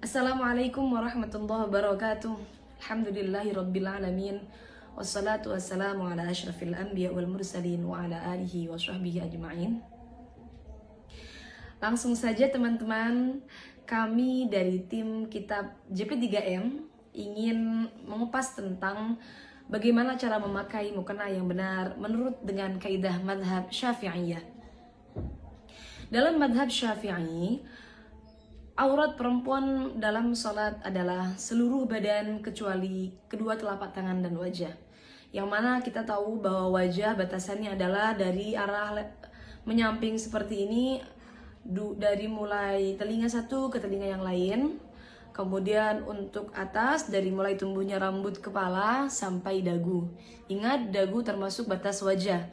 Assalamualaikum warahmatullahi wabarakatuh. Alhamdulillahi rabbil alamin. Wassalatu wassalamu ala asyrafil anbiya wal mursalin wa ala alihi wa sahbihi ajma'in. Langsung saja teman-teman, kami dari tim kitab JP3M ingin mengupas tentang bagaimana cara memakai mukena yang benar menurut dengan kaidah madhab Syafi'iyah. Dalam madhab Syafi'i, aurat perempuan dalam sholat adalah seluruh badan kecuali kedua telapak tangan dan wajah. Yang mana kita tahu bahwa wajah batasannya adalah dari arah menyamping seperti ini, dari mulai telinga satu ke telinga yang lain. Kemudian untuk atas dari mulai tumbuhnya rambut kepala sampai dagu. Ingat, dagu termasuk batas wajah.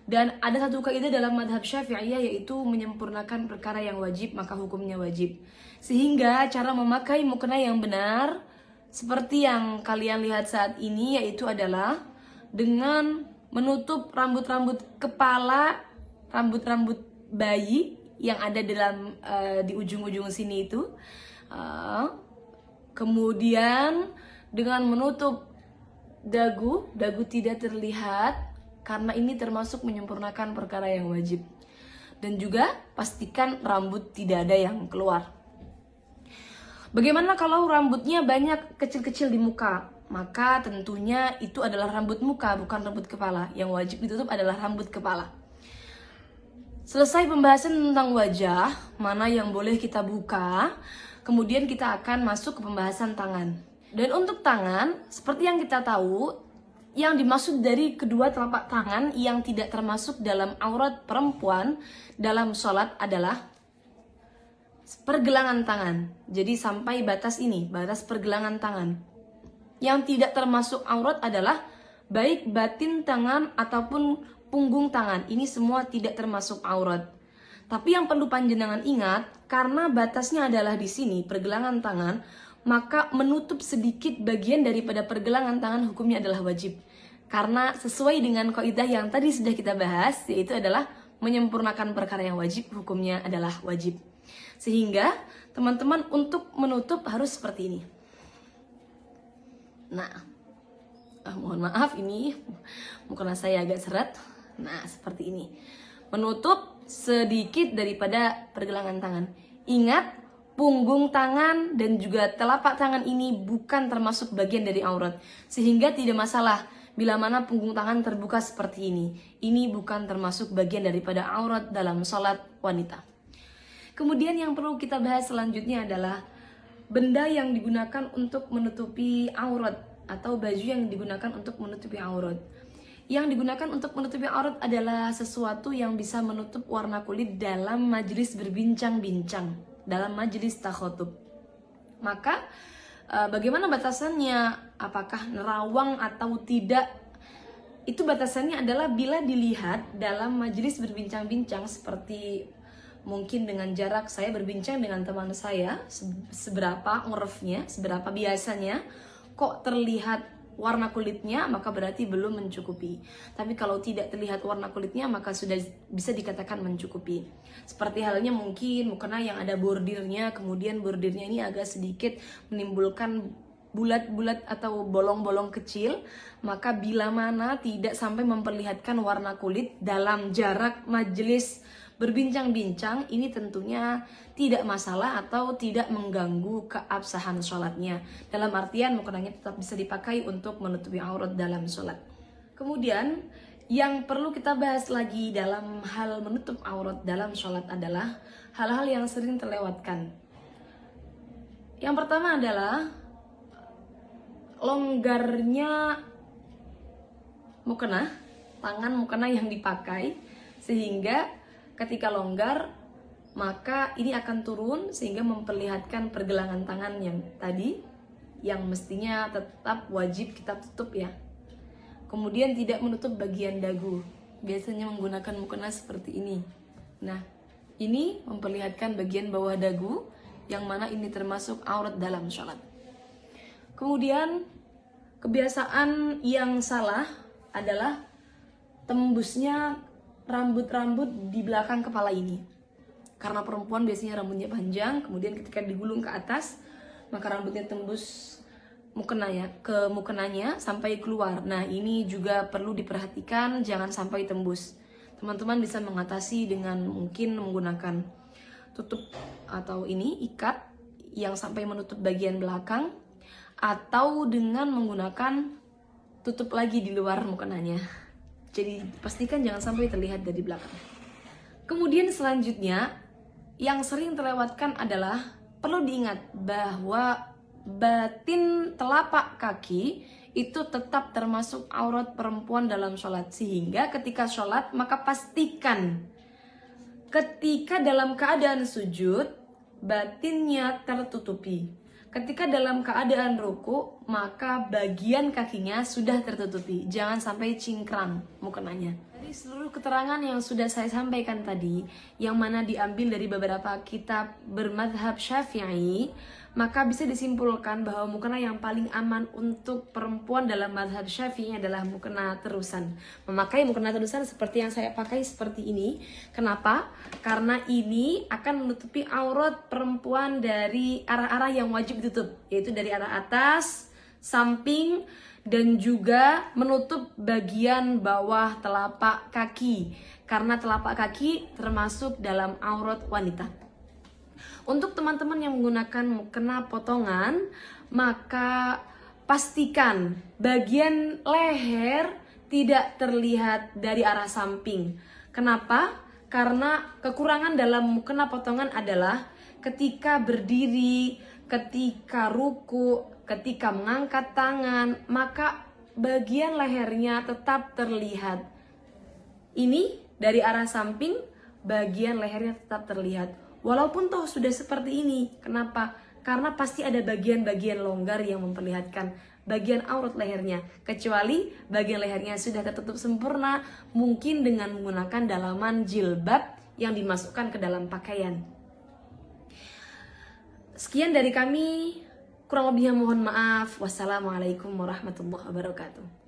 Dan ada satu kaidah dalam madhab Syafi'iyah, yaitu menyempurnakan perkara yang wajib maka hukumnya wajib. Sehingga cara memakai mukena yang benar seperti yang kalian lihat saat ini, yaitu adalah dengan menutup rambut-rambut kepala, rambut-rambut bayi yang ada di ujung-ujung sini itu. Kemudian dengan menutup dagu tidak terlihat, karena ini termasuk menyempurnakan perkara yang wajib. Dan juga pastikan rambut tidak ada yang keluar. Bagaimana kalau rambutnya banyak kecil-kecil di muka? Maka tentunya itu adalah rambut muka, bukan rambut kepala. Yang wajib ditutup adalah rambut kepala. Selesai pembahasan tentang wajah, mana yang boleh kita buka, kemudian kita akan masuk ke pembahasan tangan. Dan untuk tangan, seperti yang kita tahu, yang dimaksud dari kedua telapak tangan yang tidak termasuk dalam aurat perempuan dalam sholat adalah pergelangan tangan. Jadi sampai batas ini, batas pergelangan tangan. Yang tidak termasuk aurat adalah baik batin tangan ataupun punggung tangan. Ini semua tidak termasuk aurat. Tapi yang perlu panjenengan ingat, karena batasnya adalah di sini, pergelangan tangan, maka menutup sedikit bagian daripada pergelangan tangan hukumnya adalah wajib. Karena sesuai dengan kaidah yang tadi sudah kita bahas, yaitu adalah menyempurnakan perkara yang wajib, hukumnya adalah wajib. Sehingga teman-teman untuk menutup harus seperti ini. Nah, mohon maaf ini mukena saya agak seret. Nah, seperti ini. Menutup sedikit daripada pergelangan tangan. Ingat, punggung tangan dan juga telapak tangan ini bukan termasuk bagian dari aurat. Sehingga tidak masalah bila mana punggung tangan terbuka seperti ini. Ini bukan termasuk bagian daripada aurat dalam sholat wanita. Kemudian yang perlu kita bahas selanjutnya adalah benda yang digunakan untuk menutupi aurat atau baju yang digunakan untuk menutupi aurat. Yang digunakan untuk menutupi aurat adalah sesuatu yang bisa menutup warna kulit dalam majelis berbincang-bincang, dalam majelis takhotub. Maka bagaimana batasannya? Apakah nerawang atau tidak? Itu batasannya adalah bila dilihat dalam majelis berbincang-bincang, seperti mungkin dengan jarak saya berbincang dengan teman saya, seberapa urfnya, seberapa biasanya, kok terlihat warna kulitnya, maka berarti belum mencukupi. Tapi kalau tidak terlihat warna kulitnya, maka sudah bisa dikatakan mencukupi. Seperti halnya mungkin mukena yang ada bordirnya, kemudian bordirnya ini agak sedikit menimbulkan bulat-bulat atau bolong-bolong kecil, maka bila mana tidak sampai memperlihatkan warna kulit dalam jarak majelis berbincang-bincang, ini tentunya tidak masalah atau tidak mengganggu keabsahan sholatnya. Dalam artian mukenanya tetap bisa dipakai untuk menutupi aurat dalam sholat. Kemudian yang perlu kita bahas lagi dalam hal menutup aurat dalam sholat adalah hal-hal yang sering terlewatkan. Yang pertama adalah longgarnya mukena, tangan mukena yang dipakai, sehingga ketika longgar maka ini akan turun sehingga memperlihatkan pergelangan tangan yang tadi yang mestinya tetap wajib kita tutup ya. Kemudian tidak menutup bagian dagu, biasanya menggunakan mukena seperti ini. Nah, ini memperlihatkan bagian bawah dagu yang mana ini termasuk aurat dalam sholat. Kemudian kebiasaan yang salah adalah tembusnya rambut-rambut di belakang kepala ini. Karena perempuan biasanya rambutnya panjang, kemudian ketika digulung ke atas, maka rambutnya tembus ke mukenanya sampai keluar. Nah, ini juga perlu diperhatikan, jangan sampai tembus. Teman-teman bisa mengatasi dengan mungkin menggunakan tutup atau ikat yang sampai menutup bagian belakang, atau dengan menggunakan tutup lagi di luar mukenanya. Jadi pastikan jangan sampai terlihat dari belakang. Kemudian selanjutnya yang sering terlewatkan adalah perlu diingat bahwa batin telapak kaki itu tetap termasuk aurat perempuan dalam sholat. Sehingga ketika sholat maka pastikan ketika dalam keadaan sujud batinnya tertutupi. Ketika dalam keadaan ruku maka bagian kakinya sudah tertutupi. Jangan sampai cingkrang mukenanya. Dari seluruh keterangan yang sudah saya sampaikan tadi, yang mana diambil dari beberapa kitab bermadhab Syafi'i, maka bisa disimpulkan bahwa mukena yang paling aman untuk perempuan dalam madhab Syafi'i adalah mukena terusan. Memakai mukena terusan seperti yang saya pakai seperti ini. Kenapa? Karena ini akan menutupi aurat perempuan dari arah-arah yang wajib ditutup, yaitu dari arah atas, samping, dan juga menutup bagian bawah telapak kaki. Karena telapak kaki termasuk dalam aurat wanita. Untuk teman-teman yang menggunakan mukena potongan, maka pastikan bagian leher tidak terlihat dari arah samping. Kenapa? Karena kekurangan dalam mukena potongan adalah ketika berdiri, ketika ruku, ketika mengangkat tangan, maka bagian lehernya tetap terlihat. Ini dari arah samping, bagian lehernya tetap terlihat. Walaupun toh sudah seperti ini. Kenapa? Karena pasti ada bagian-bagian longgar yang memperlihatkan bagian aurat lehernya. Kecuali bagian lehernya sudah tertutup sempurna, mungkin dengan menggunakan dalaman jilbab yang dimasukkan ke dalam pakaian. Sekian dari kami. Kurang lebihnya mohon maaf. Wassalamualaikum warahmatullahi wabarakatuh.